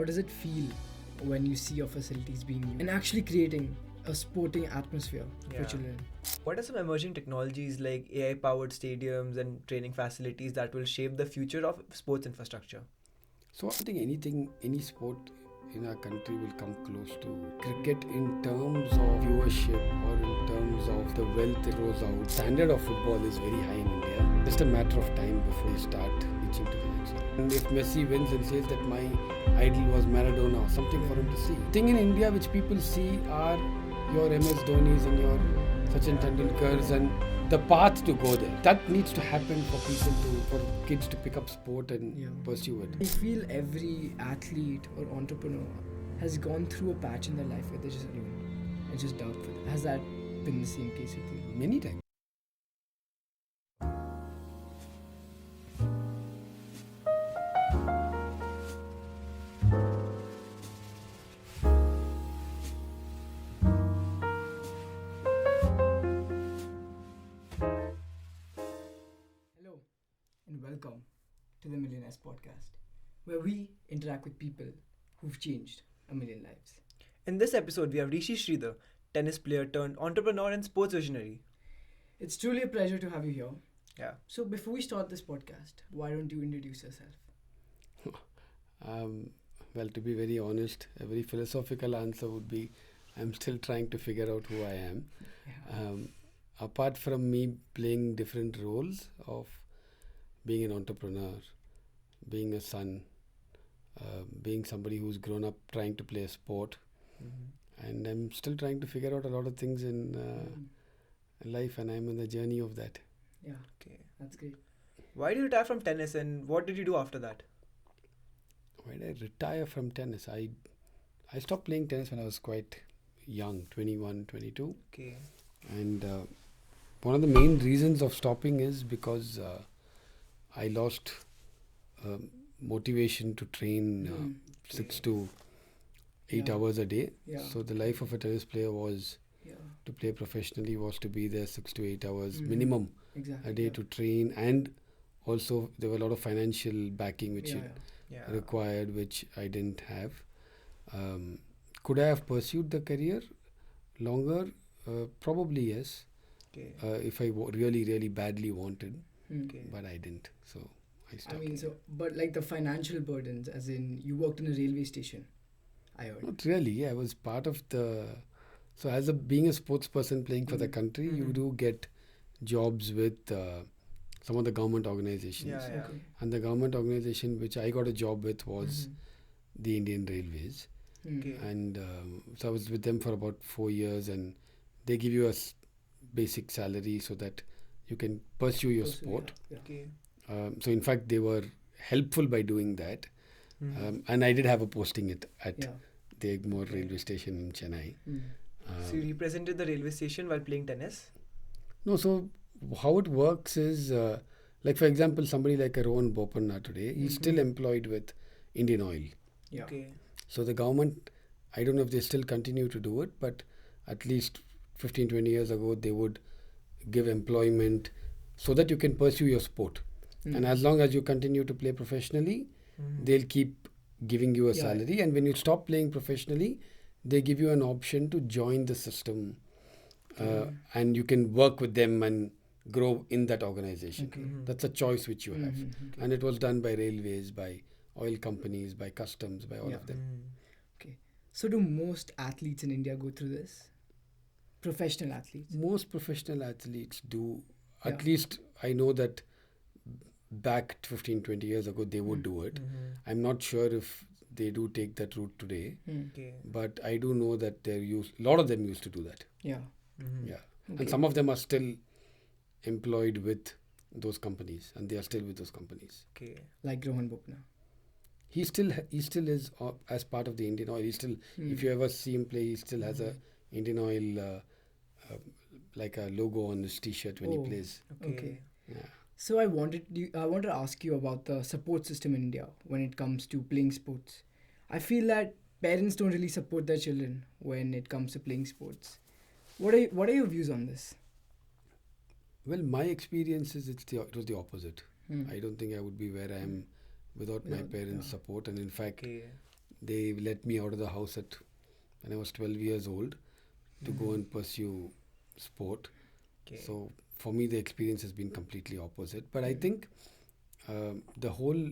How does it feel when you see your facilities being used and actually creating a sporting atmosphere for children? What are some emerging technologies like AI-powered stadiums and training facilities that will shape the future of sports infrastructure? So I think any sport in our country will come close to cricket in terms of viewership or in terms of the wealth it throws out. Standard of football is very high in India. Just a matter of time before they start reaching to the next level. And if Messi wins and says that my idol was Maradona, something for him to see. The thing in India which people see are your MS Dhoni's and your Sachin Tendulkar's and the path to go there. That needs to happen for kids to pick up sport and pursue it. I feel every athlete or entrepreneur has gone through a patch in their life where they're just alone and just doubtful. Has that been the same case with you? Many times. Hello and welcome to the Millionaires podcast, where we interact with people who've changed a million lives. In this episode, we have Rishi Shridar, tennis player turned entrepreneur and sports visionary. It's truly a pleasure to have you here. Yeah. So before we start this podcast, why don't you introduce yourself? Well, to be very honest, a very philosophical answer would be I'm still trying to figure out who I am. Apart from me playing different roles of being an entrepreneur, being a son, being somebody who's grown up trying to play a sport, and I'm still trying to figure out a lot of things in life, and I'm in the journey of that. Yeah, Okay. that's great. Why did you retire from tennis and what did you do after that? Why did I retire from tennis? I stopped playing tennis when I was quite young, 21, 22. Okay. And one of the main reasons of stopping is because I lost motivation to train 6 to 8 hours a day. Yeah. So the life of a tennis player was to play professionally, was to be there 6 to 8 hours minimum Exactly. a day to train, and also there were a lot of financial backing which it required, which I didn't have. Could I have pursued the career longer? Probably yes. Okay. If I really, really badly wanted, Okay. but I didn't. So I I stopped. mean, but like the financial burdens, as in you worked in a railway station, I heard. Not really. Yeah, I was part of the. So as being a sports person playing for the country, you do get jobs with some of the government organizations. Yeah. Okay. And the government organization which I got a job with was the Indian Railways. Okay. And so I was with them for about 4 years, and they give you a basic salary so that you can pursue your sport. Yeah. Okay. So in fact, they were helpful by doing that. And I did have a posting at the Egmore railway station in Chennai. So you represented the railway station while playing tennis? No, so how it works is, like for example, somebody like a Rohan Bopanna today, he's still employed with Indian Oil. Yeah. Okay. So the government, I don't know if they still continue to do it, but at least 15, 20 years ago, they would give employment so that you can pursue your sport. And as long as you continue to play professionally, they'll keep giving you a salary. And when you stop playing professionally, they give you an option to join the system. And you can work with them and grow in that organization. That's a choice which you have. And it was done by railways, by oil companies, by customs, by all of them. Okay. So do most athletes in India go through this? Professional athletes? Most professional athletes do. At least I know that back 15, 20 years ago, they would do it. I'm not sure if they do take that route today. Okay. But I do know that a lot of them used to do that. Yeah. Yeah. Okay. And some of them are still employed with those companies, and they are still with those companies. Okay. Like Rohan Bopanna. He still is as part of the Indian Oil. He still, if you ever see him play, he still has a Indian Oil like a logo on his T-shirt when he plays. Okay. Yeah. So I wanted to ask you about the support system in India when it comes to playing sports. I feel that parents don't really support their children when it comes to playing sports. What are your views on this? Well, my experience is it was the opposite. I don't think I would be where I am without my parents' support. And in fact, they let me out of the house when I was 12 years old to go and pursue sport. Okay. So for me, the experience has been completely opposite. But I think the whole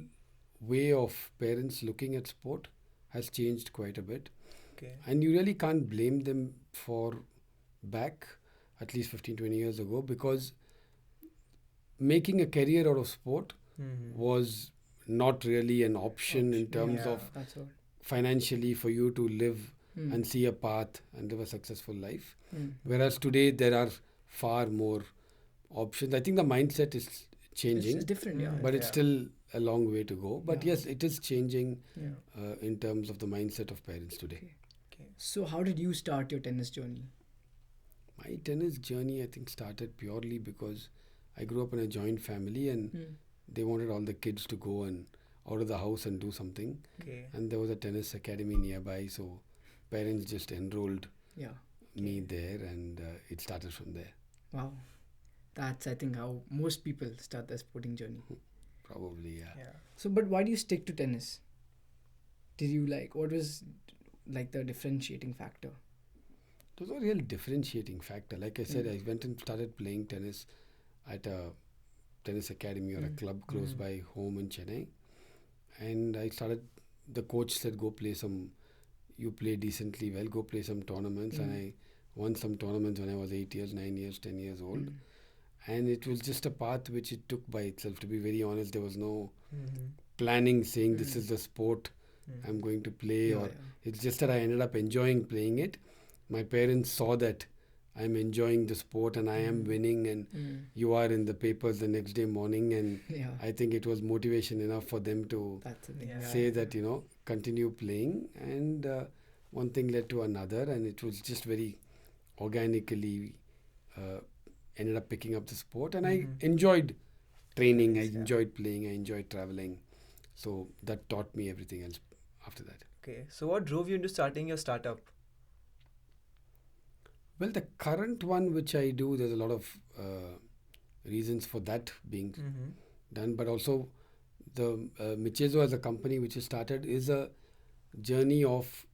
way of parents looking at sport has changed quite a bit. Okay. And you really can't blame them for back at least 15, 20 years ago, because making a career out of sport was not really an option in terms Yeah. of That's all. financially for you to live Mm. and see a path and live a successful life. Mm. Whereas today there are far more options. I think the mindset is changing, It's different, yeah. but it's Yeah. still a long way to go. But Yeah. yes, it is changing Yeah. in terms of the mindset of parents today. Okay. Okay. So, how did you start your tennis journey? My tennis journey, I think, started purely because I grew up in a joint family and Mm. they wanted all the kids to go and out of the house and do something. Okay. And there was a tennis academy nearby, so parents just enrolled Yeah. me there, and it started from there. Wow. That's, I think, how most people start their sporting journey. Probably, yeah. Yeah. So, but why do you stick to tennis? Did you what was the differentiating factor? It was a real differentiating factor. Like I said, Mm. I went and started playing tennis at a tennis academy or a Mm. club close Mm. by home in Chennai. And the coach said, you play decently well, go play some tournaments. And I won some tournaments when I was 8 years, 9 years, 10 years old. Mm. And it was just a path which it took by itself. To be very honest, there was no Mhm. planning saying this Mm. is the sport I'm going to play, Yeah, or yeah. it's just that I ended up enjoying playing it. My parents saw that I'm enjoying the sport and I am winning, and Mm. you are in the papers the next day morning, and Yeah. I think it was motivation enough for them to That's the thing. Yeah. say that, continue playing. And one thing led to another, and it was just very organically ended up picking up the sport. And I enjoyed training, I Nice, yeah. enjoyed playing, I enjoyed traveling. So that taught me everything else after that. Okay. So, what drove you into starting your startup? Well, the current one which I do, there's a lot of reasons for that being Mm-hmm. done, but also the Michezo as a company which is started is a journey of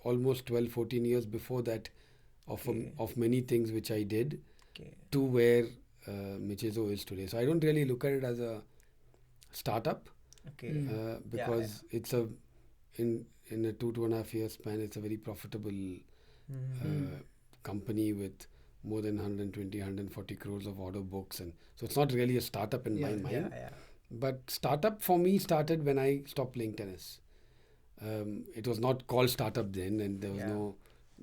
almost 12, 14 years before that Okay. of many things which I did Okay. to where Michezo is today. So I don't really look at it as a startup Okay. Mm. because it's in a 2.5 year span, it's a very profitable Mm-hmm. company with more than 120, 140 crores of order books. And so it's not really a startup in my Yeah, mind. Yeah. But startup for me started when I stopped playing tennis. It was not called startup then, and there was Yeah. no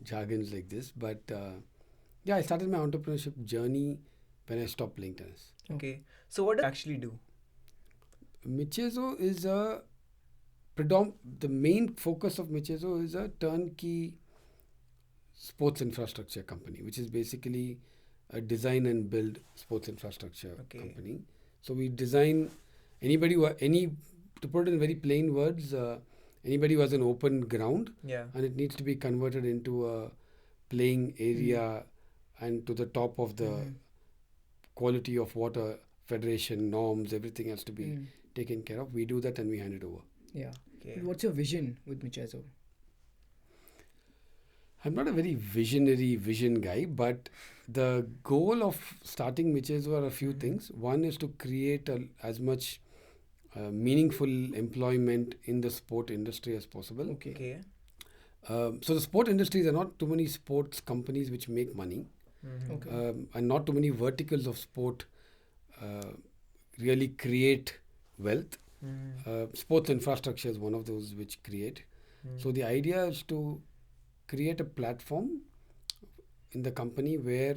jargons like this. But I started my entrepreneurship journey when I stopped playing tennis. Okay. So, what does it actually do? Michezo is the main focus of Michezo is a turnkey sports infrastructure company, which is basically a design and build sports infrastructure Okay. company. So we design to put it in very plain words, anybody who has an open ground Yeah. and it needs to be converted into a playing area and to the top of the Mm. quality of water federation norms, everything has to be Mm. taken care of. We do that and we hand it over. Yeah. Okay. But what's your vision with Michezo? I'm not a very vision guy, but the goal of starting Michezo are a few things. One is to create as much meaningful employment in the sport industry as possible. Okay. Okay. So the sport industry, there are not too many sports companies which make money, Mm-hmm. Okay. and not too many verticals of sport really create wealth. Mm-hmm. Sports infrastructure is one of those which create. So the idea is to create a platform in the company where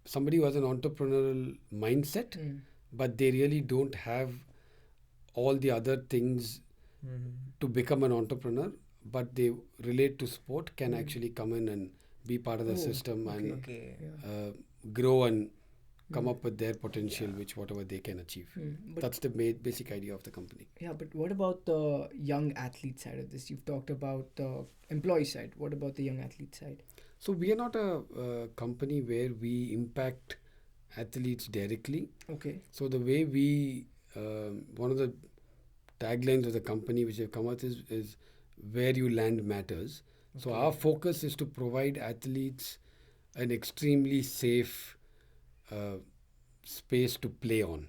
somebody who has an entrepreneurial mindset, Mm. but they really don't have all the other things Mm-hmm. to become an entrepreneur, but they relate to sport, can Mm. actually come in and be part of the Oh, system okay. and Okay. Yeah. grow and come Mm. up with their potential, Yeah. which whatever they can achieve. Mm. But That's the basic idea of the company. yeah, but what about the young athlete side of this? You've talked about the employee side. What about the young athlete side? So we are not a company where we impact athletes directly. Okay. So the way we, one of the taglines of the company which have come out is where you land matters. So Okay. our focus is to provide athletes an extremely safe uh, space to play on,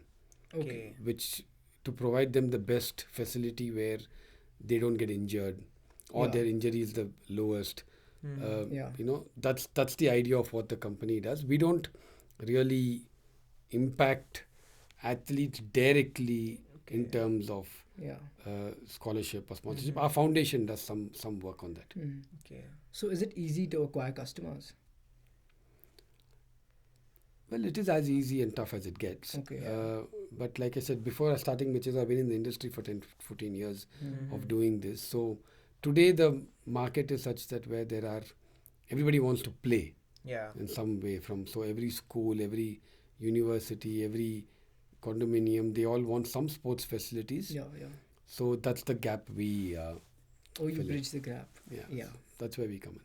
Okay. which to provide them the best facility where they don't get injured or Yeah. their injury is the lowest. Mhm. Yeah. That's the idea of what the company does. We don't really impact athletes directly in Okay. terms of Yeah. scholarship or sponsorship. Mhm. Our foundation does some work on that. Mm. Okay. So is it easy to acquire customers? Well, it is as easy and tough as it gets. Okay. But like I said, before starting matches, I've been in the industry for 10, 14 years Mm. of doing this. So today the market is such that where everybody wants to play Yeah. in some way so every school, every university, every condominium, they all want some sports facilities. Yeah. Yeah. So that's the gap we Oh, you fill in. bridge the gap. Yeah. Yeah. That's where we come in.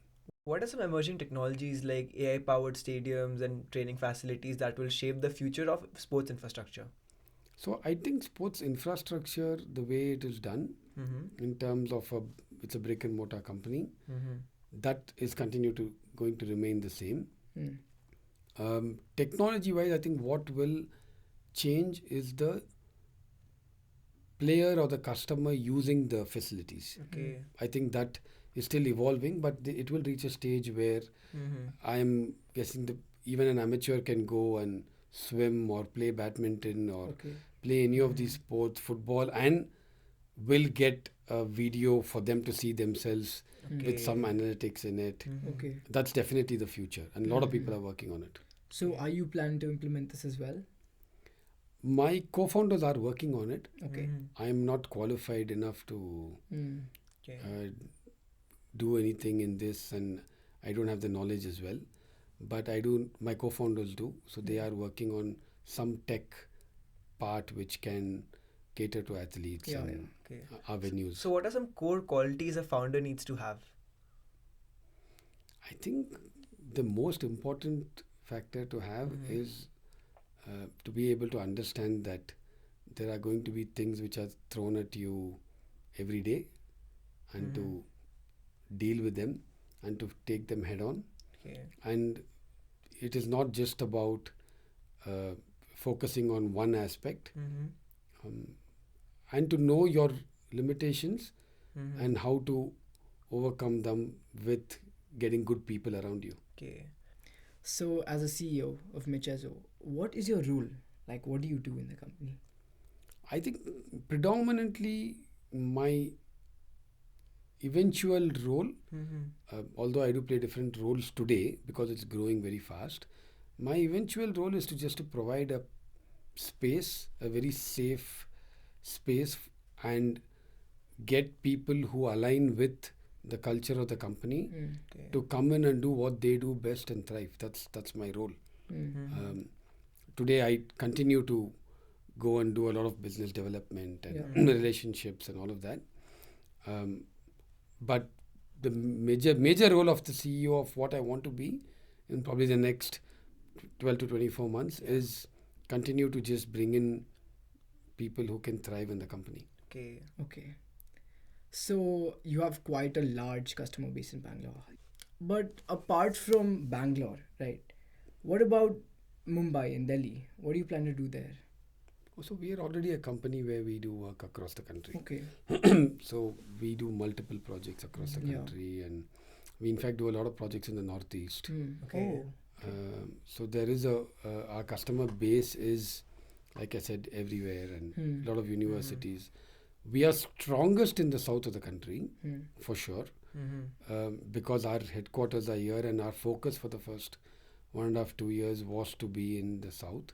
What are some emerging technologies like AI-powered stadiums and training facilities that will shape the future of sports infrastructure? So I think sports infrastructure, the way it is done Mm-hmm. in terms of it's a brick and mortar company, Mm-hmm. that is going to remain the same. Mm. Technology wise, I think what will change is the player or the customer using the facilities. Okay. I think that is still evolving, but it will reach a stage where Mm-hmm. I am guessing even an amateur can go and swim or play badminton or Okay. play any of these sports, football, and will get a video for them to see themselves with some analytics in it. Mm-hmm. Okay. That's definitely the future, and a lot of people Mhm. are working on it. So are you planning to implement this as well? My co-founders are working on it. Okay. Mm-hmm. I am not qualified enough to Mm. Okay. do anything in this, and I don't have the knowledge as well. But I do. My co-founders do. So they are working on some tech part which can cater to athletes Yeah, and Okay. our venues. So, what are some core qualities a founder needs to have? I think the most important factor to have Mhm. is to be able to understand that there are going to be things which are thrown at you every day, and to deal with them and to take them head on. Okay. And it is not just about focusing on one aspect, Mm-hmm. and to know your limitations Mm-hmm. and how to overcome them with getting good people around you. Okay. So as a CEO of Michezo, what is your role? Like, what do you do in the company? I think predominantly my eventual role, Mm-hmm. although I do play different roles today because it's growing very fast, my eventual role is to provide a space, a very safe space, and get people who align with the culture of the company Mm. Okay. to come in and do what they do best and thrive. That's my role. Mm. Mm-hmm. Today I continue to go and do a lot of business development and Yeah. relationships and all of that. But the major role of the CEO of what I want to be in probably the next 12 to 24 months is continue to just bring in people who can thrive in the company. Okay. Okay. So you have quite a large customer base in Bangalore. But apart from Bangalore, right? What about Mumbai and Delhi? What do you plan to do there? So we are already a company where we do work across the country. Okay. So we do multiple projects across the Yeah. country, and we in fact do a lot of projects in the Northeast. Mm. Okay. Oh. So there is our customer base is, like I said, everywhere, and Hmm. a lot of universities. We are strongest in the south of the country, Hmm. for sure, Mm-hmm. because our headquarters are here, and our focus for the first 1.5 2 years was to be in the south.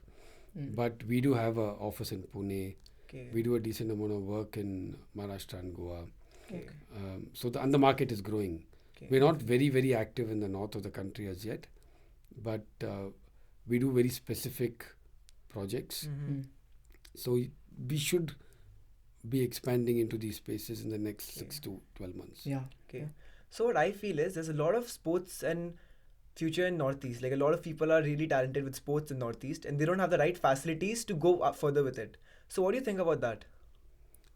Mm. But we do have an office in Pune. Okay. We do a decent amount of work in Maharashtra and Goa. Okay. So the market is growing. Okay. We're not very, very active in the north of the country as yet, but we do very specific projects. Mm-hmm. Mm. So we should be expanding into these spaces in the next Okay. 6 to 12 months. Yeah. Okay. So what I feel is there's a lot of sports and future in Northeast. Like a lot of people are really talented with sports in Northeast, and they don't have the right facilities to go up further with it. So what do you think about that?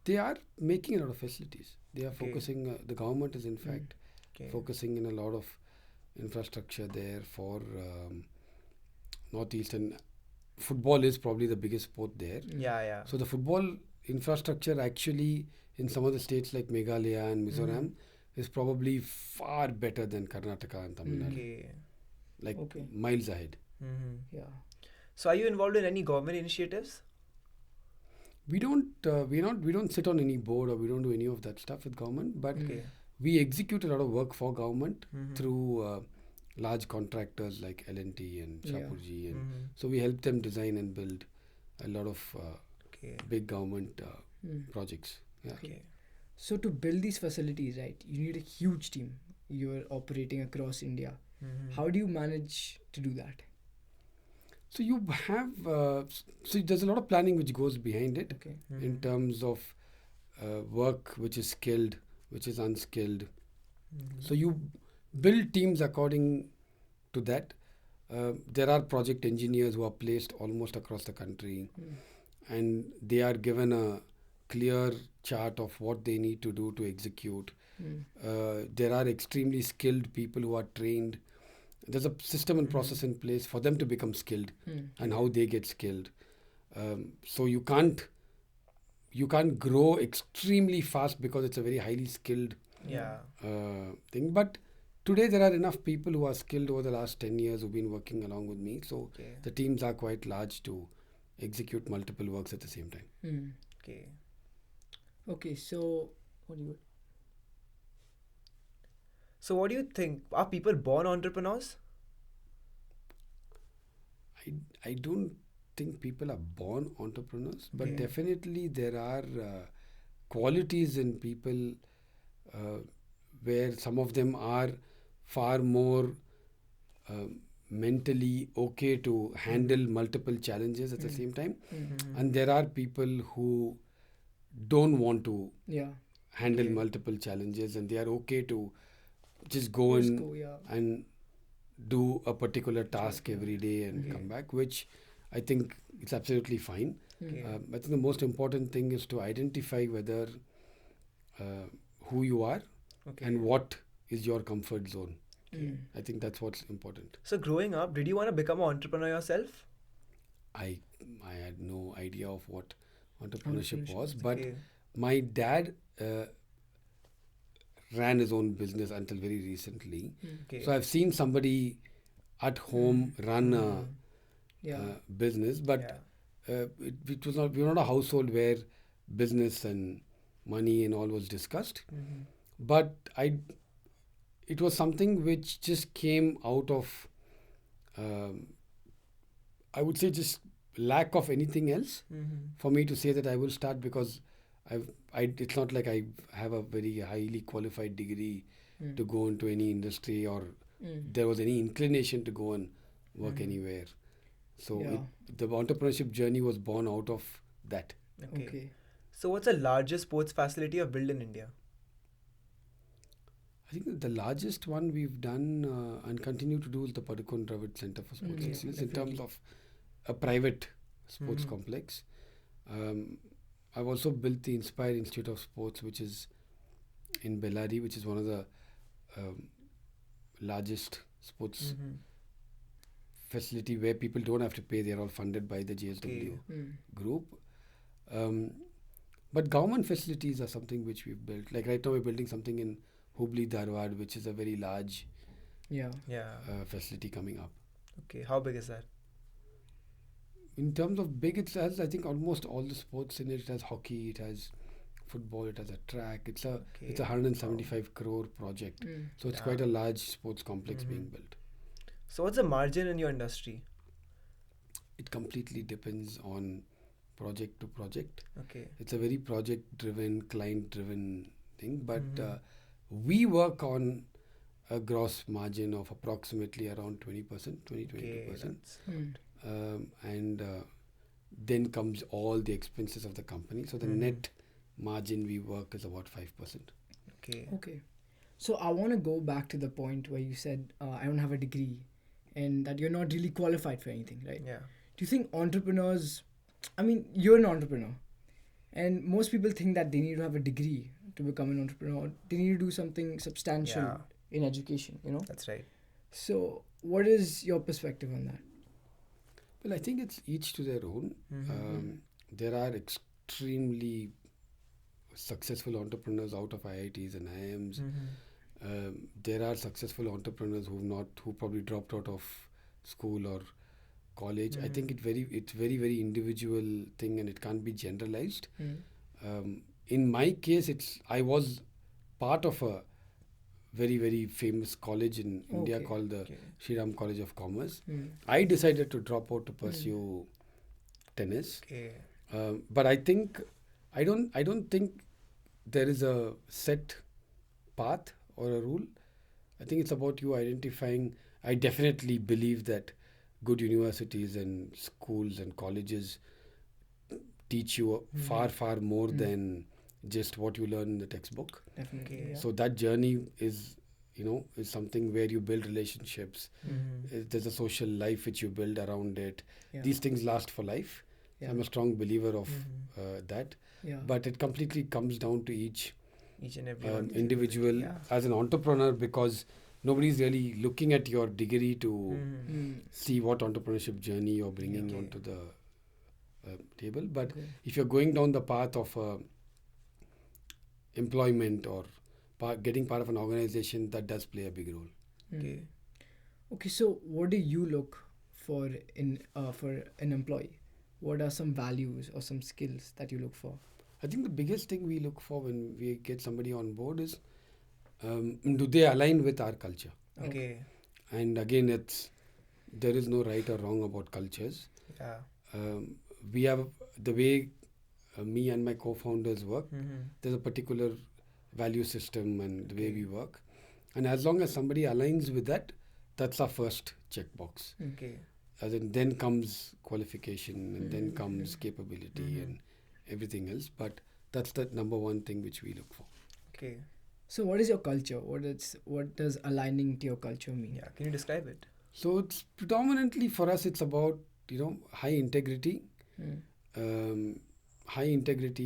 They are making a lot of facilities. They are Okay. focusing. The government is in fact Okay. focusing in a lot of infrastructure there for Northeast, and football is probably the biggest sport there. Yeah, yeah. So the football infrastructure actually in some of the states like Meghalaya and Mizoram is probably far better than Karnataka and Tamil Nadu, Okay. like Okay. miles ahead. Yeah. So are you involved in any government initiatives? We don't sit on any board, or we don't do any of that stuff with government, but Okay. we execute a lot of work for government Mhm. through large contractors like L&T and Yeah. Shapurji, and Mhm. so we help them design and build a lot of Okay. big government Mm. projects. Yeah. Okay. So to build these facilities, right, you need a huge team. You're operating across India. Mhm. How do you manage to do that? So you have so there's a lot of planning which goes behind it Okay. in Mhm. terms of work which is skilled, which is unskilled. Mhm. So you build teams according to that. There are project engineers who are placed almost across the country, Mm. and they are given a clear chart of what they need to do to execute. Mm. There are extremely skilled people who are trained. There's a system and process in place for them to become skilled, Mm. and how they get skilled. So you can't grow extremely fast because it's a very highly skilled Yeah. thing. But today there are enough people who are skilled over the last 10 years who've been working along with me. So Okay. the teams are quite large to execute multiple works at the same time. Mm. Okay. Okay. So what do you? So what do you think? Are people born entrepreneurs? I don't think people are born entrepreneurs, but Okay. definitely there are qualities in people where some of them are far more mentally okay to handle multiple challenges at the same time, Mhm. and there are people who don't want to Yeah. handle Okay. multiple challenges, and they are okay to just go Just in go. Yeah. and do a particular task yeah. every day and Okay. come back, which I think it's absolutely fine. Okay. I think the most important thing is to identify whether who you are Okay. and what is your comfort zone. Mm. I think that's what's important. So growing up, did you want to become an entrepreneur yourself? I had no idea of what entrepreneurship Entrepreneurship. was, but Okay. my dad ran his own business until very recently. Okay. So I've seen somebody at home run a Yeah. business, but Yeah. it was not. We were not a household where business and money and all was discussed. Mhm. But it was something which just came out of, um, I would say, just lack of anything else Mhm. for me to say that I will start, because it's not like I have a very highly qualified degree Mm. to go into any industry, or Mm. there was any inclination to go and work Mhm. anywhere. So Yeah. the entrepreneurship journey was born out of that. Okay. Okay. So what's the largest sports facility you've built in India? I think that the largest one we've done and continue to do is the Padukone Dravid Center for Sports Okay, Excellence in terms definitely. of a private sports Mhm. complex. I've also built the Inspire Institute of Sports, which is in Bellary, which is one of the um, largest sports Mhm. facility where people don't have to pay. They are all funded by the JSW Okay. Mm. group. Um, but government facilities are something which we've built. Like right now, we're building something in Hubli, Dharwad, which is a very large Yeah. Yeah. facility coming up. Okay. How big is that? In terms of big, it has, I think, almost all the sports in it. It has hockey, it has football, it has a track. It's a Okay. 175 crore project. Mm. So it's Yeah. quite a large sports complex being Mhm. built. So what's the margin in your industry? It completely depends on project to project. Okay. It's a very project driven, client driven thing, but Mhm. we work on a gross margin of approximately around 20%, 20 Okay. 22%. That's Mm. And then comes all the expenses of the company. So the Mhm. net margin we work is about 5%. okay. Okay. So I want to go back to the point where you said I don't have a degree and that you're not really qualified for anything, right? Yeah. Do you think entrepreneurs, I mean, you're an entrepreneur. And most people think that they need to have a degree to become an entrepreneur. They need to do something substantial Yeah. in education, you know. That's right. So, what is your perspective on that? Well, I think it's each to their own. Mm-hmm. There are extremely successful entrepreneurs out of IITs and IIMs. Mm-hmm. There are successful entrepreneurs who probably dropped out of school or college. I think it's very individual thing, and it can't be generalized. In my case, I was part of a very famous college in India Okay. called the Okay. Shriram College of Commerce. Mm. I decided to drop out to pursue tennis. Okay. But I think I don't think there is a set path or a rule. I think it's about you identifying. I definitely believe that good universities and schools and colleges teach you far more than just what you learn in the textbook. Definitely. Okay. Yeah. So that journey is something where you build relationships. There's a social life which you build around it. Yeah. These things last for life. Yeah. I'm a strong believer of that. Yeah. But it completely comes down to each and every one. individual Yeah. as an entrepreneur, because nobody's really looking at your degree to see what entrepreneurship journey you're bringing Okay. onto the table. But Okay. if you're going down the path of employment or getting part of an organization, that does play a big role. Okay. Okay, so what do you look for for an employee? What are some values or some skills that you look for? I think the biggest thing we look for when we get somebody on board is do they align with our culture? Okay. And again, there is no right or wrong about cultures. Yeah. We have the way me and my co-founders work. There's a particular value system and the way we work, and as long as somebody aligns with that, that's our first checkbox. Okay. As in, then comes qualification, and then comes capability and everything else. But that's the number one thing which we look for. Okay. So, what is your culture? What does aligning to your culture mean? Yeah. Can you describe it? So it's predominantly for us. It's about high integrity,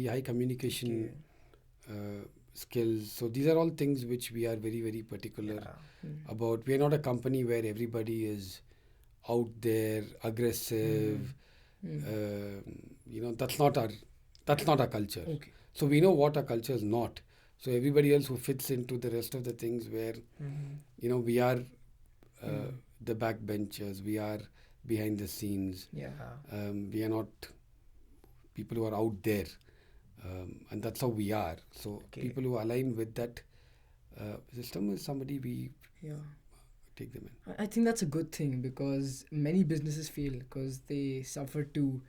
high communication skills. So these are all things which we are very particular about. We are not a company where everybody is out there aggressive. That's not our culture. Okay. So we know what our culture is not. So everybody else who fits into the rest of the things where we are the backbenchers, we are behind the scenes. Yeah. We are not people who are out there, and that's how we are. So people who align with that system is somebody we take them in. I think that's a good thing, because many businesses fail because they suffer to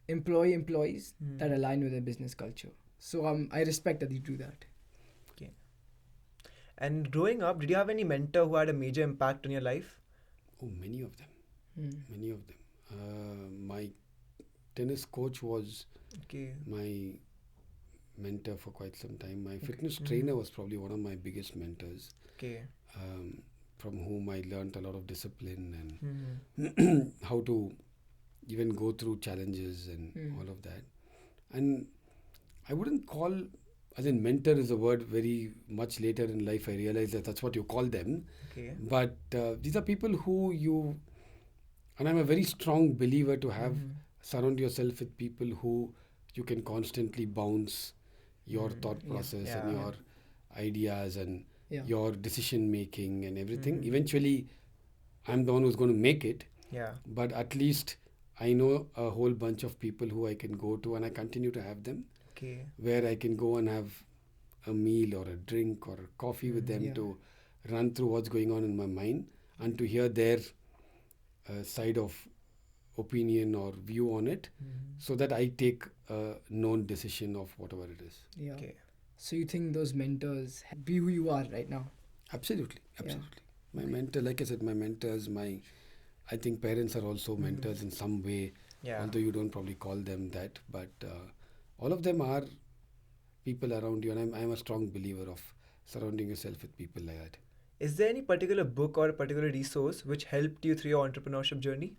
employ employees that align with their business culture. So I respect that you do that. Okay. And growing up, did you have any mentor who had a major impact on your life? Oh, many of them. Many of them. My tennis coach was my mentor for quite some time. My fitness trainer was probably one of my biggest mentors. Okay. From whom I learned a lot of discipline and how to even go through challenges and all of that. And I wouldn't call, as in mentor is a word very much later in life I realized that that's what you call them. Okay. But these are people who and I'm a very strong believer to have surround yourself with people who you can constantly bounce your thought process and your ideas and your decision making and everything. Eventually, I'm the one who's going to make it. Yeah. But at least I know a whole bunch of people who I can go to, and I continue to have them. Okay. Where I can go and have a meal or a drink or a coffee with them to run through what's going on in my mind and to hear their side of opinion or view on it, so that I take a known decision of whatever it is. Yeah. Okay. So you think those mentors be who you are right now? Absolutely. My mentor, like I said, my mentors, I think parents are also mentors in some way, although you don't probably call them that, but all of them are people around you, and I'm a strong believer of surrounding yourself with people like that. Is there any particular book or a particular resource which helped you through your entrepreneurship journey?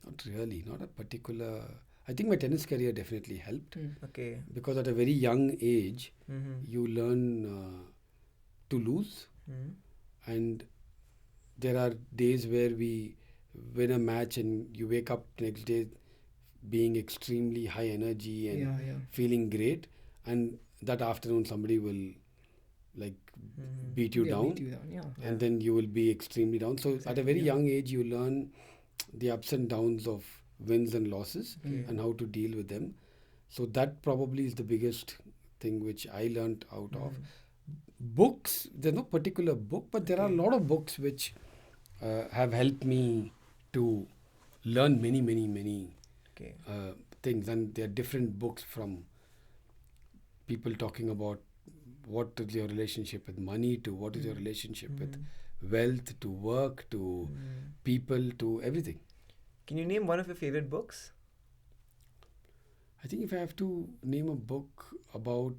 Not really, not a particular I think my tennis career definitely helped Okay. because at a very young age, Mm-hmm. you learn to lose, Mm-hmm. and there are days where we win a match and you wake up next day being extremely high energy and Yeah, yeah. feeling great, and that afternoon somebody will like Mm-hmm. beat you Yeah, down, beat you down. Yeah. Yeah. and then you will be extremely down. So at a Exactly, very yeah. young age you learn the ups and downs of wins and losses Okay. and how to deal with them. So that probably is the biggest thing which I learned out of books. There's no particular book, but there are a Okay. lot of books which have helped me to learn many Okay. things, and there are different books from people talking about what is your relationship with money to what is your relationship with wealth to work to people to everything. Can you name one of your favorite books? I think if I have to name a book about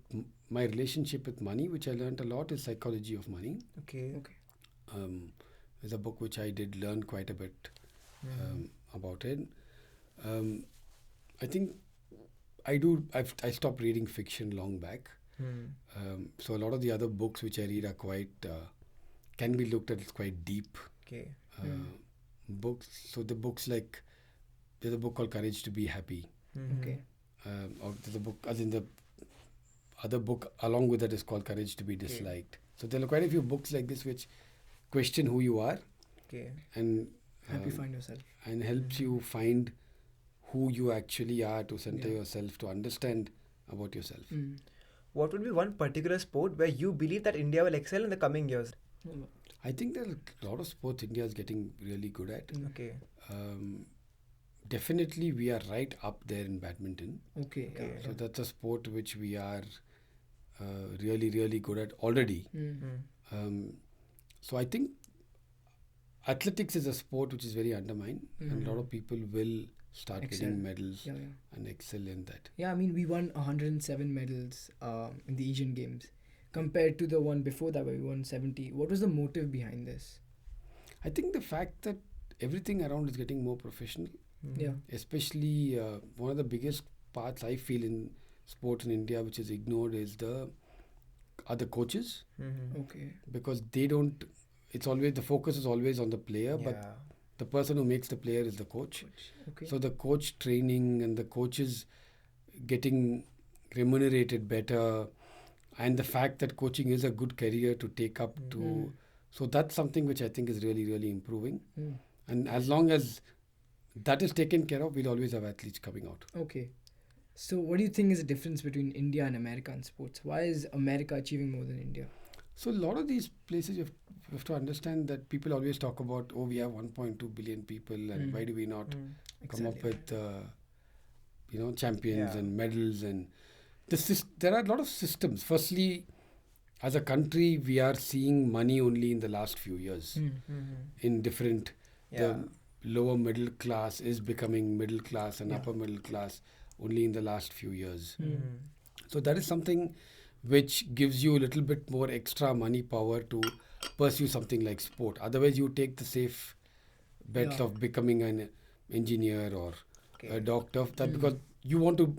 my relationship with money, which I learned a lot, is Psychology of Money. Okay. Okay. It's a book which I did learn quite a bit about it. I think I stopped reading fiction long back. So a lot of the other books which I read are quite can be looked at as quite deep Okay. books. So the books like there's a book called Courage to Be Happy, Okay. or there's a book as in the other book along with that is called Courage to Be Disliked. So there are quite a few books like this which question who you are Okay. and Help you find yourself. and helps you find who you actually are, to center yourself, to understand about yourself. What would be one particular sport where you believe that India will excel in the coming years? I think there are a lot of sports India is getting really good at. Okay. Definitely, we are right up there in badminton. Okay. Okay. Yeah. So that's a sport which we are really good at already. So I think athletics is a sport which is very undermined, and a lot of people will start Excel. getting medals Yeah, yeah. and excel in that. Yeah, I mean, we won 107 medals in the Asian Games compared to the one before that where we won 70. What was the motive behind this? I think the fact that everything around is getting more professional, Yeah. especially one of the biggest parts I feel in sports in India which is ignored is the coaches, Okay. because they don't. It's always the focus is always on the player, but Yeah. the person who makes the player is the coach. Okay. So the coach training and the coaches getting remunerated better, and the fact that coaching is a good career to take up to. So that's something which I think is really improving. And as long as that is taken care of, we'll always have athletes coming out. Okay. So, what do you think is the difference between India and America in sports? Why is America achieving more than India? So a lot of these places you have to understand that people always talk about, oh, we have 1.2 billion people, and why do we not come up Exactly. with champions Yeah. and medals, and there are a lot of systems. Firstly, as a country, we are seeing money only in the last few years in different. Yeah. The lower middle class is becoming middle class and upper middle class only in the last few years. So that is something which gives you a little bit more extra money power to pursue something like sport. Otherwise, you take the safe bet Yeah. of becoming an engineer or Okay. a doctor. That because you want to.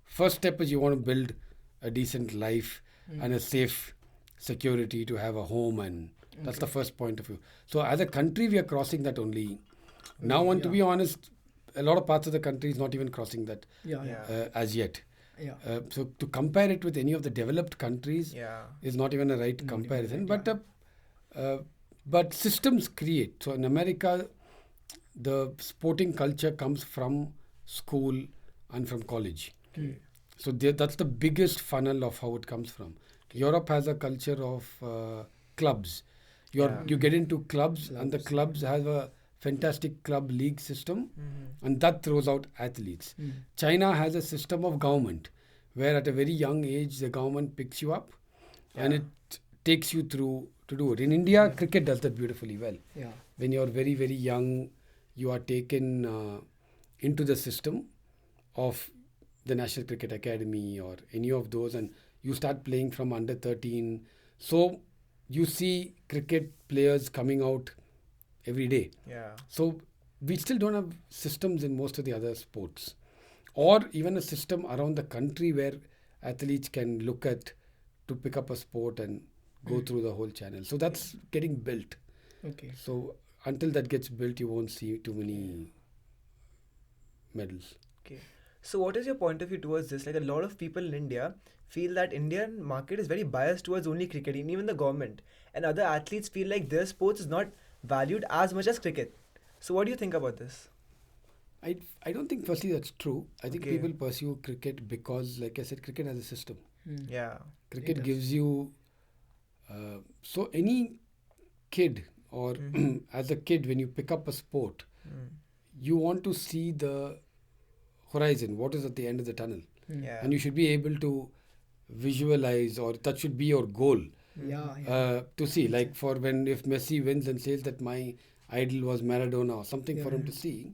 First step is you want to build a decent life and a safe security to have a home, and that's the first point of view. So as a country, we are crossing that only now. And to be honest, a lot of parts of the country is not even crossing that Yeah. Yeah. as yet. Yeah. So to compare it with any of the developed countries Yeah. is not even a right Not even comparison. right, But systems create. So in America, the sporting culture comes from school and from college. So that's the biggest funnel of how it comes from. Europe has a culture of clubs. You get into clubs, and the clubs have a fantastic club league system, and that throws out athletes. China has a system of government, where at a very young age the government picks you up, and it takes you through to do it. In India, cricket does that beautifully well. Yeah. When you're very young, you are taken into the system of the National Cricket Academy or any of those, and you start playing from under 13. So you see cricket players coming out every day. Yeah. So we still don't have systems in most of the other sports. or even a system around the country where athletes can look at to pick up a sport and go through the whole channel. So that's getting built. Okay. So until that gets built, you won't see too many medals. Okay. So what is your point of view towards this? Like a lot of people in India feel that Indian market is very biased towards only cricket, and even the government and other athletes feel like their sports is not valued as much as cricket. So what do you think about this? I don't think firstly that's true. I think Okay. people pursue cricket because, like I said, cricket has a system. Yeah. Cricket does. gives you so any kid or as a kid when you pick up a sport, you want to see the horizon, what is at the end of the tunnel, Yeah. and you should be able to visualize, or that should be your goal Yeah. to see. Like for when if Messi wins and says that my idol was Maradona or something for him to see.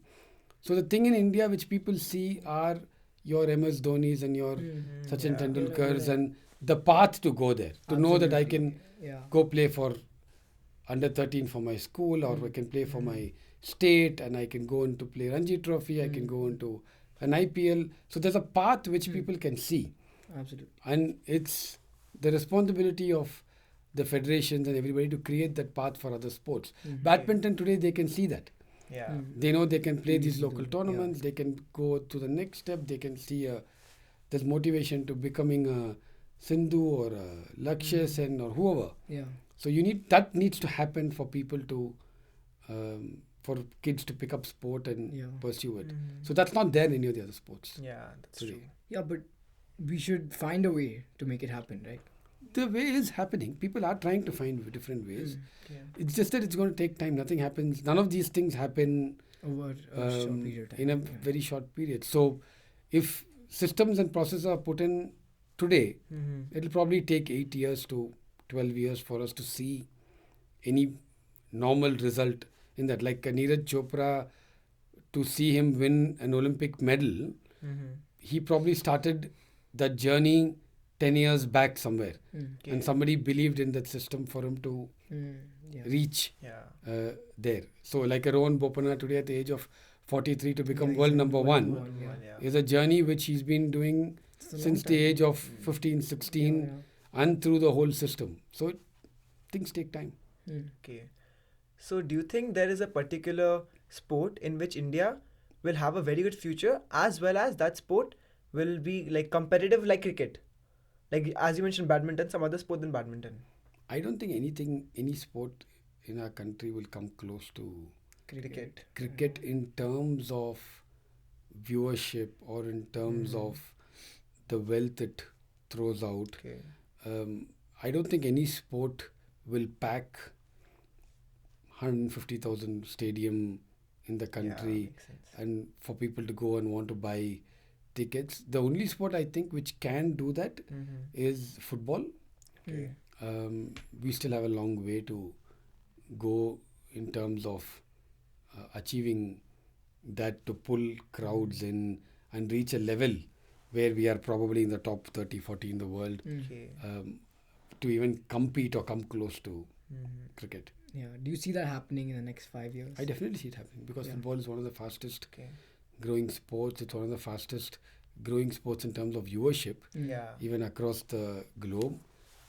So the thing in India which people see are your MS Dhoni's and your Sachin Yeah. Tendulkar's and the path to go there, to know that I can Yeah. go play for under 13 for my school, or I can play for my state, and I can go into play Ranji Trophy, I can go into an IPL. So there's a path which people can see, Absolutely. and it's the responsibility of the federations and everybody to create that path for other sports. Badminton today, they can see that. Yeah. They know they can play these Easy to local do, tournaments, they can go to the next step, they can see there's motivation to becoming a Sindhu or a Lakshya Sen or whoever. Yeah. So that needs to happen for people to, for kids to pick up sport and pursue it. So that's not there in any of the other sports. Yeah, that's Today. true. Yeah, but we should find a way to make it happen, right? The way is happening. People are trying to find different ways. Yeah. It's just that it's going to take time. Nothing happens. None of these things happen Over a short period of time. in a very short period. So if systems and processes are put in today, it'll probably take 8 years to 12 years for us to see any normal result in that. Like Neeraj Chopra, to see him win an Olympic medal, he probably started that journey 10 years back somewhere. Okay. And somebody believed in that system for him to Yeah. reach Yeah. there. So like a Rohan Bopanna today at the age of 43 to become Yeah, world he's number world one number one, yeah. Yeah. is a journey which he's been doing It's a long since the time. age of 15, 16 Yeah. and through the whole system. So things take time. Okay. So do you think there is a particular sport in which India will have a very good future, as well as that sport will be like competitive like cricket? Like as you mentioned badminton, some other sport than badminton. I don't think any sport in our country will come close to Cricket. cricket in terms of viewership or in terms of the wealth it throws out. Okay. I don't think any sport will pack 150,000 stadium in the Yeah, country makes sense. and for people to go and want to buy tickets. The only sport I think which can do that is football. Okay. We still have a long way to go in terms of achieving that, to pull crowds in and reach a level where we are probably in the top 30, 40 in the world, Okay. to even compete or come close to cricket. Yeah. Do you see that happening in the next 5 years? I definitely see it happening because Yeah. football is one of the fastest Okay. growing sports. It's one of the fastest growing sports in terms of viewership, Yeah. even across the globe.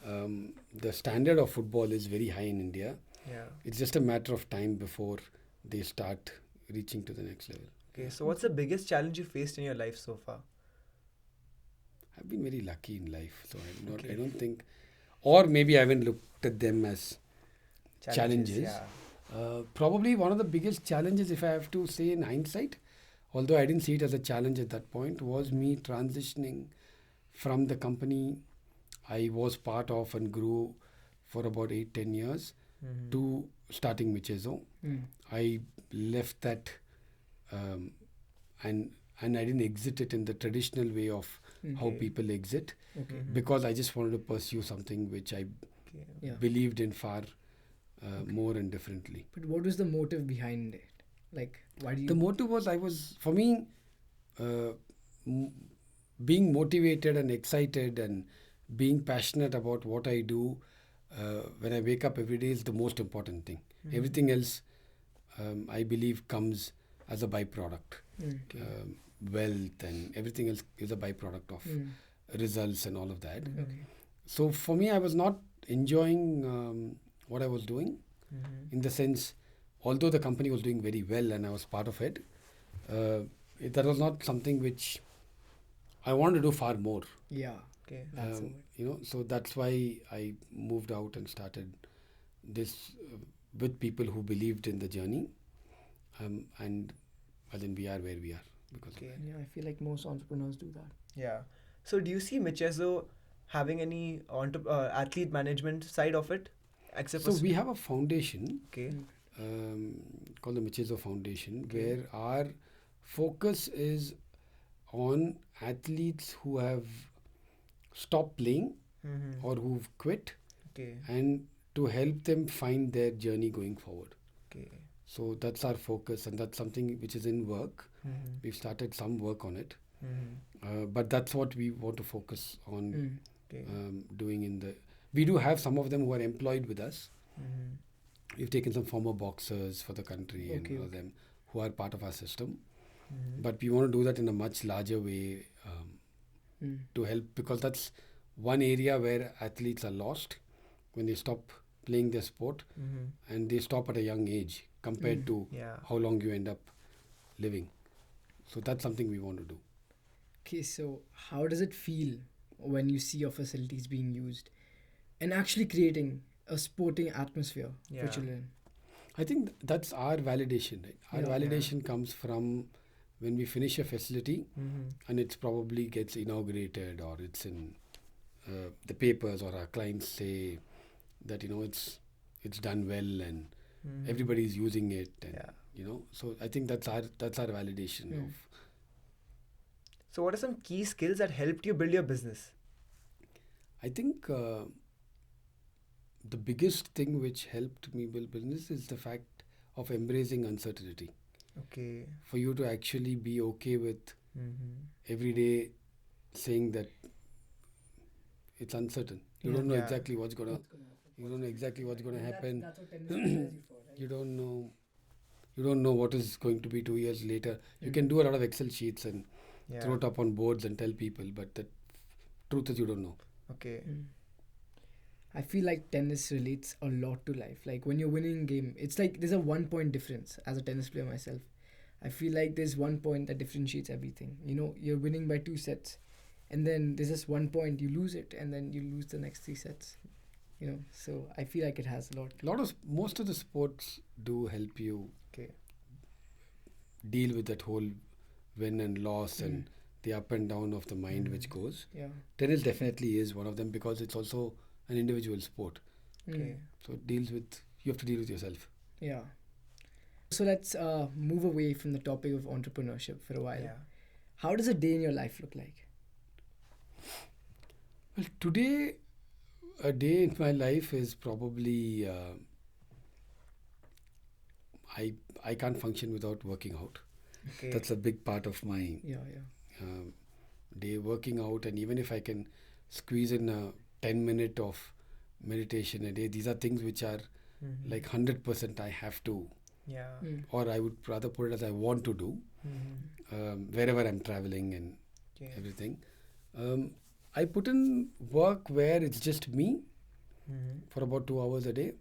The standard of football is very high in India. Yeah. It's just a matter of time before they start reaching to the next level. Okay. So what's the biggest challenge you faced in your life so far? I've been very lucky in life, so I'm not. Okay. I don't think, or maybe I haven't looked at them as challenges. Yeah. Probably one of the biggest challenges, if I have to say in hindsight, although I didn't see it as a challenge at that point, was me transitioning from the company I was part of and grew for about 8-10 years to starting Michezo. I left that and I didn't exit it in the traditional way of how Okay. people exit, Okay. because I just wanted to pursue something which I Okay. Yeah. believed in far more and differently. But what was the motive behind it? Like, why do you? The motive was, for me, being motivated and excited and being passionate about what I do when I wake up every day is the most important thing. Everything else, I believe, comes as a byproduct. wealth, and everything else is a byproduct of results and all of that. Okay. So for me, I was not enjoying what I was doing, in the sense, although the company was doing very well and I was part of it, that was not something which I wanted to do far more. Yeah. Okay. That's Um, it. so that's why I moved out and started this with people who believed in the journey, and then we are where we are because of Okay. that. Yeah, I feel like most entrepreneurs do that. Yeah. So do you see Michezo having any athlete management side of it, except So for we have a foundation okay. called the Michezo Foundation, Okay. where our focus is on athletes who have stopped playing Mm-hmm. or who've quit, Okay. and to help them find their journey going forward. Okay. So that's our focus, and that's something which is in work. Mm-hmm. We've started some work on it, Mm-hmm. but that's what we want to focus on Okay. doing in the. We do have some of them who are employed with us. Mm-hmm. We've taken some former boxers for the country and Okay, all of them who are part of our system. Mm-hmm. But we want to do that in a much larger way to help, because that's one area where athletes are lost when they stop playing their sport, Mm-hmm. and they stop at a young age compared to Yeah. how long you end up living. So that's something we want to do. Okay, so how does it feel when you see your facilities being used and actually creating a sporting atmosphere Yeah. for children? I think that's our validation, right? Our Yeah. validation comes from when we finish a facility Mm-hmm. and it probably gets inaugurated, or it's in the papers, or our clients say that it's done well and Mm-hmm. everybody's using it, and Yeah. so I think that's our validation Mm. of. So what are some key skills that helped you build your business? I think the biggest thing which helped me build business is the fact of embracing uncertainty. Okay. For you to actually be okay with Mm-hmm. every day saying that it's uncertain. You don't know Yeah. exactly what's gonna. You don't know exactly what's gonna happen. That's what tennis prepares you for, right? You don't know. You don't know what is going to be 2 years later. You Mm. can do a lot of Excel sheets and Yeah. throw it up on boards and tell people, but the truth is you don't know. Okay. I feel like tennis relates a lot to life. Like when you're winning a game, it's like there's a 1 point difference. As a tennis player myself, I feel like there's 1 point that differentiates everything. You're winning by 2 sets, and then there's just 1 point, you lose it, and then you lose the next 3 sets. So I feel like it has a lot. Most of the sports do help you Okay. deal with that whole win and loss and Mm. the up and down of the mind which goes. Yeah. Tennis definitely is one of them, because it's also an individual sport. Okay. So you have to deal with yourself. Yeah. So let's move away from the topic of entrepreneurship for a while. Yeah. How does a day in your life look like? Well, today, a day in my life is probably I can't function without working out. Okay. That's a big part of my Yeah. day, working out, and even if I can squeeze in a 10 minute of meditation a day, these are things which are Mhm. like 100% I have to, Yeah. or I would rather put it as I want to do, Mhm. wherever I'm traveling and Okay. everything. I put in work where it's just me Mhm. for about 2 hours a day,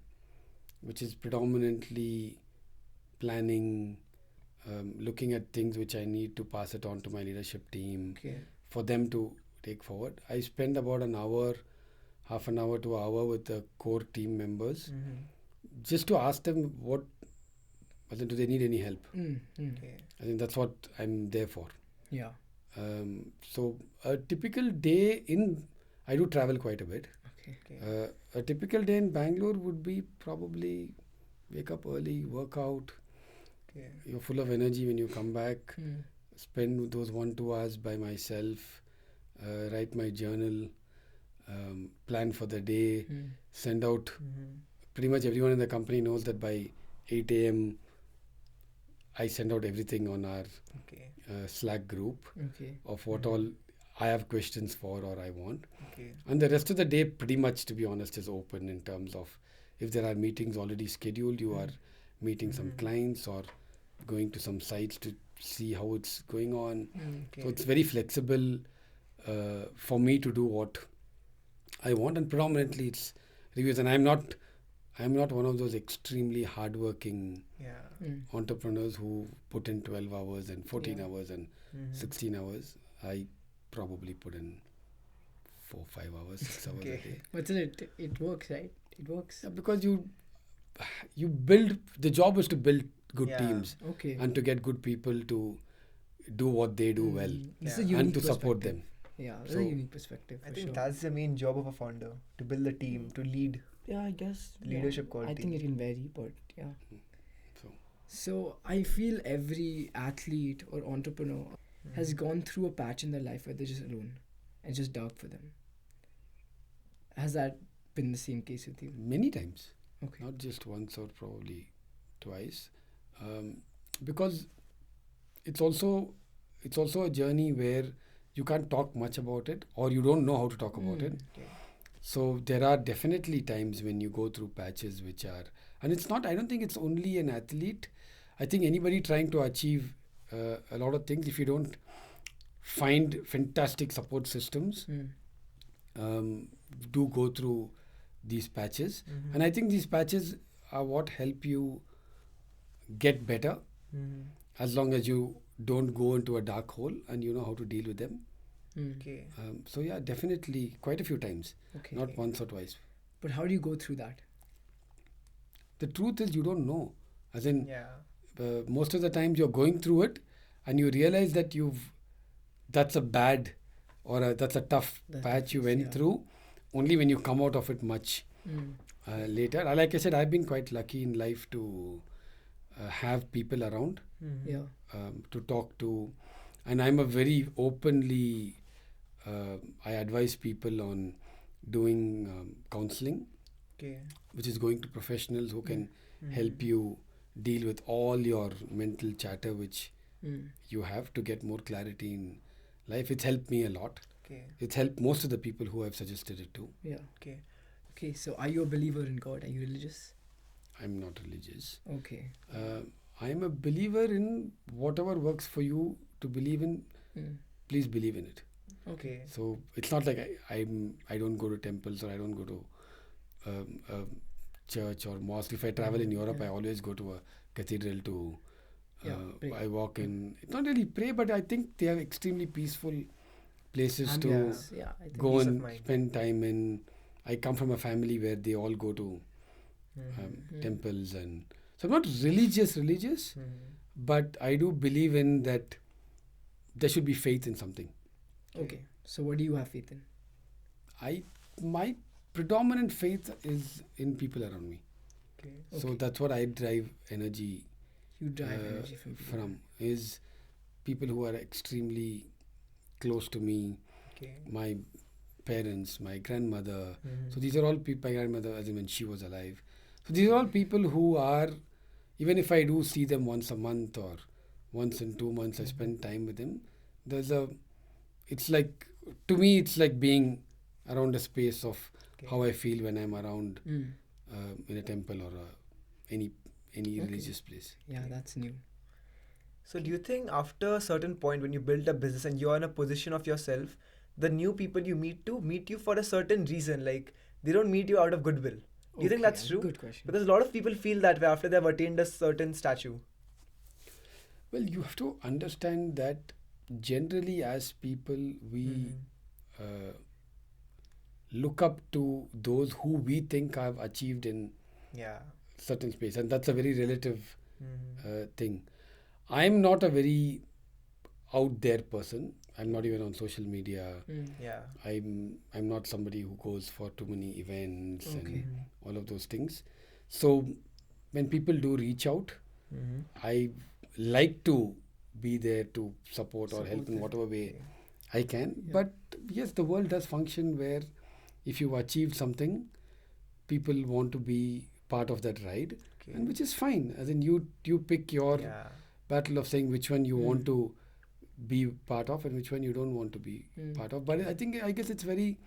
which is predominantly planning, looking at things which I need to pass it on to my leadership team Okay. for them to take forward. I spend about an hour, half an hour to an hour with the core team members, Mhm. just to ask them do they need any help. Okay. I think that's what I'm there for. Yeah. So a typical day I do travel quite a bit. Okay. Okay. A typical day in Bangalore would be probably wake up early, work out. Okay. You're full of energy when you come back. Mm. Spend those 1-2 hours by myself. Write my journal. Plan for the day. Mm. Send out. Mhm. Pretty much everyone in the company knows that by 8 a.m. I send out everything on our Okay. Slack group Okay. of what all I have questions for or I want. Okay. And the rest of the day, pretty much, to be honest, is open in terms of if there are meetings already scheduled, you are meeting some Mhm. clients or going to some sites to see how it's going on. Okay. So it's very flexible for me to do what I want, and predominantly it's reviews. And I'm not one of those extremely hardworking Yeah. entrepreneurs who put in 12 hours and 14 Yeah. hours and 16 hours. I probably put in 4, 5 hours, 6 hours a Okay. day. But still, it works, right? It works. Yeah, because you build, the job is to build good Yeah. teams Okay. and to get good people to do what they do well This is Yeah. a unique and to support perspective. them. Yeah, that's So- a unique perspective. I For think sure. that's the main job of a founder, to build a team, to lead. Yeah, I guess. Leadership I quality. think it can vary, but yeah. So So I feel every athlete or entrepreneur has gone through a patch in their life where they're just alone and it's just dark for them. Has that been the same case with you? many times, Okay. not just once or probably twice, because it's also a journey where you can't talk much about it, or you don't know how to talk about it. Okay. So there are definitely times when you go through patches which are, and it's not, I don't think it's only an athlete. I think anybody trying to achieve a lot of things, if you don't find fantastic support systems, do go through these patches. And I think these patches are what help you get better, as long as you don't go into a dark hole and you know how to deal with them. Okay. So yeah, definitely quite a few times, Okay. not once or twice. But how do you go through that? The truth is you don't know. As in, Yeah. most of the times you're going through it and you realize that that's a bad or that's a tough That's patch you tough, went yeah. through only when you come out of it much later. Like I said, I've been quite lucky in life to have people around Yeah. to talk to, and I'm a very openly I advise people on doing counseling, Okay. which is going to professionals who can help you deal with all your mental chatter which you have to get more clarity in life. It's helped me a lot. Okay. It's helped most of the people who I've suggested it to. Yeah. Okay. Okay, so are you a believer in God? Are you religious? I'm not religious. Okay. I'm a believer in whatever works for you to believe in. Please believe in it. Okay. So it's not like I don't go to temples or I don't go to a church or mosque. If I travel in Europe, I always go to a cathedral to. pray. I walk in. It's not really pray, but I think they are extremely peaceful places to Ambience, yeah, I think. go Peace of and mind. spend time in. I come from a family where they all go to temples, and so I'm not religious, but I do believe in that there should be faith in something. Okay, so what do you have faith in? My predominant faith is in people around me. Okay. So Okay. that's what I drive energy You drive energy from people. from, is people who are extremely close to me, Okay. my parents, my grandmother. So these are all people, my grandmother as in when she was alive. So these are all people who are, even if I do see them once a month or once in 2 months, I spend time with them. It's like, to me, it's like being around a space of how I feel when I'm around in a temple or any religious place. Yeah, that's new. So do you think after a certain point when you build a business and you're in a position of yourself, the new people you meet you for a certain reason, like they don't meet you out of goodwill? Do you think Okay, that's true? Good question. Because a lot of people feel that way after they've attained a certain stature. Well, you have to understand that generally as people, we look up to those who we think have achieved in Yeah. certain space, and that's a very relative thing. I'm not a very out there person. I'm not even on social media. Yeah. I'm not somebody who goes for too many events Okay. and all of those things. So when people do reach out, I like to be there to support or help in them. whatever way I can. Yeah. But yes, the world does function where if you've achieved something, people want to be part of that ride, Okay. and which is fine. As in, you pick your Yeah. battle of saying which one you want to be part of and which one you don't want to be part of. But I guess it's very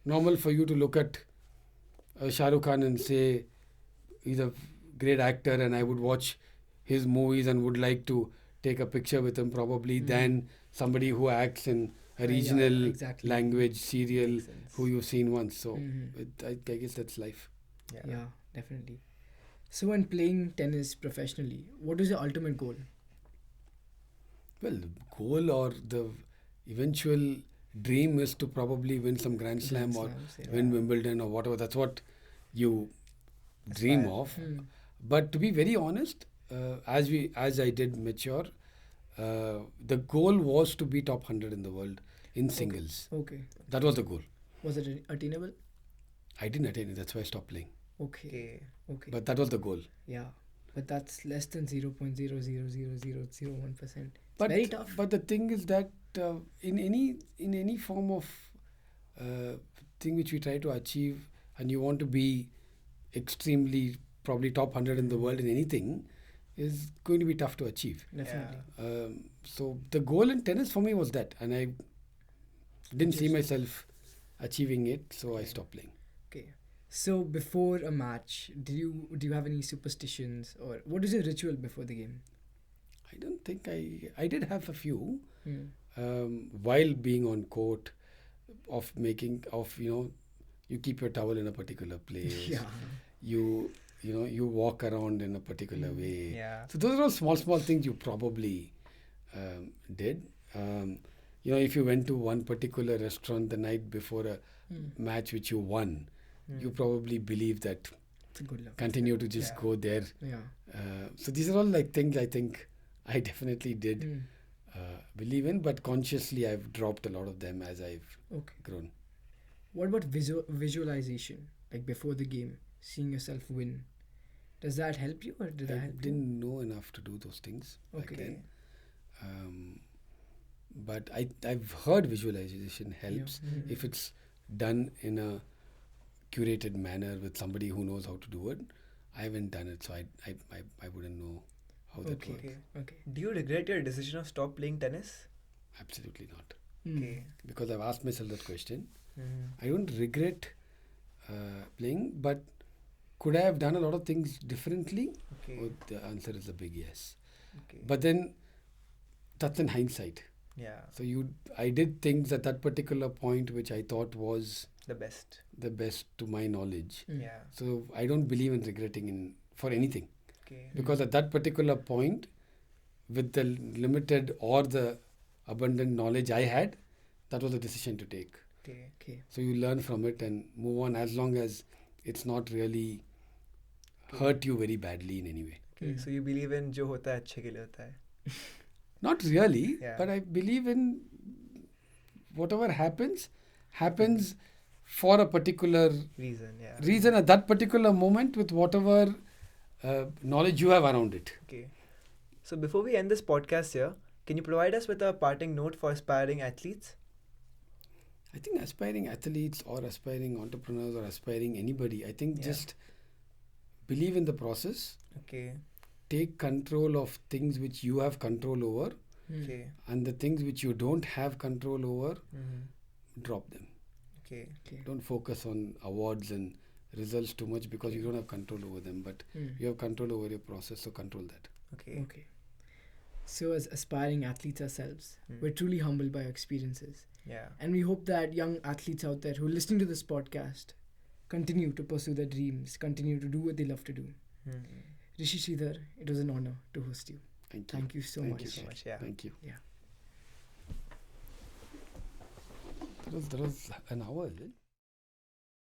normal for you to look at Shah Rukh Khan and say he's a great actor and I would watch his movies and would like to take a picture with him probably than somebody who acts in a Yeah, regional exactly. language serial Makes sense. who you've seen once. So Mhm. I guess that's life. Yeah, definitely. So, when playing tennis professionally, what is your ultimate goal? Well, the goal or the eventual dream is to probably win some Grand Slam or Slams, yeah. win Wimbledon or whatever. That's what you dream Aspire. of. Hmm. But to be very honest, as I did mature, the goal was to be top 100 in the world in singles. Okay. That was the goal. Was it attainable? I didn't attain it. That's why I stopped playing. Okay. Okay. Okay. But that was the goal. Yeah. But that's less than 0.0000001%. But Very tough. But the thing is that in any form of uh, thing which we try to achieve, and you want to be extremely probably top 100 in the world in anything, is going to be tough to achieve. Definitely. So the goal in tennis for me was that, and I didn't see Just- myself achieving it, so I stopped playing. Okay. So before a match, do you have any superstitions, or what is your ritual before the game? I don't think I did have a few Hmm. while being on court of you keep your towel in a particular place. Yeah. You walk around in a particular way. Yeah. So those are all small things you probably did. If you went to one particular restaurant the night before a match which you won, you probably believe that It's a good luck. continue to just Yeah. go there. Yeah. So these are all like things I think I definitely did Hmm. believe in, but consciously I've dropped a lot of them as I've Okay. grown. What about visualization? Like before the game, seeing yourself win. Does that help you, or did that I help you? didn't know enough to do those things back Okay. then. But I've heard visualization helps Mhm. if it's done in a curated manner with somebody who knows how to do it. I haven't done it, so I wouldn't know how that Okay. works. Okay. Okay. Do you regret your decision of stop playing tennis? Absolutely not. Hmm. Okay. Because I've asked myself that question. Mhm. I don't regret playing, but could I have done a lot of things differently? Okay. Oh, the answer is a big yes. Okay. But then that's in hindsight. Yeah. So I did things at that particular point which I thought was The best. the best to my knowledge. Mm. Yeah. So I don't believe in regretting for anything, Okay. because at that particular point, with the limited or the abundant knowledge I had, that was a decision to take. Okay. Okay. So you learn from it and move on, as long as it's not really Okay. hurt you very badly in any way. Okay. So you believe in जो होता है अच्छे के लिए होता है. Not really, Yeah. but I believe in whatever happens for a particular Reason. Yeah. reason at that particular moment with whatever knowledge you have around it. Okay. So before we end this podcast here, can you provide us with a parting note for aspiring athletes? I think aspiring athletes or aspiring entrepreneurs or aspiring anybody, I think Yeah. just believe in the process, Okay. take control of things which you have control over, Hmm. Okay. and the things which you don't have control over, Mm-hmm. drop them. Okay. Okay. Don't focus on awards and results too much, because you don't have control over them, but Hmm. you have control over your process, so control that. Okay. Okay. So, as aspiring athletes ourselves, Hmm. we're truly humbled by your experiences. Yeah. And we hope that young athletes out there who are listening to this podcast continue to pursue their dreams, continue to do what they love to do. Mm-hmm. Rishi Shridar, it was an honor to host you. Thank you. Thank you so Thank much. you so much. Yeah. Thank you. Yeah. That was an hour, is it?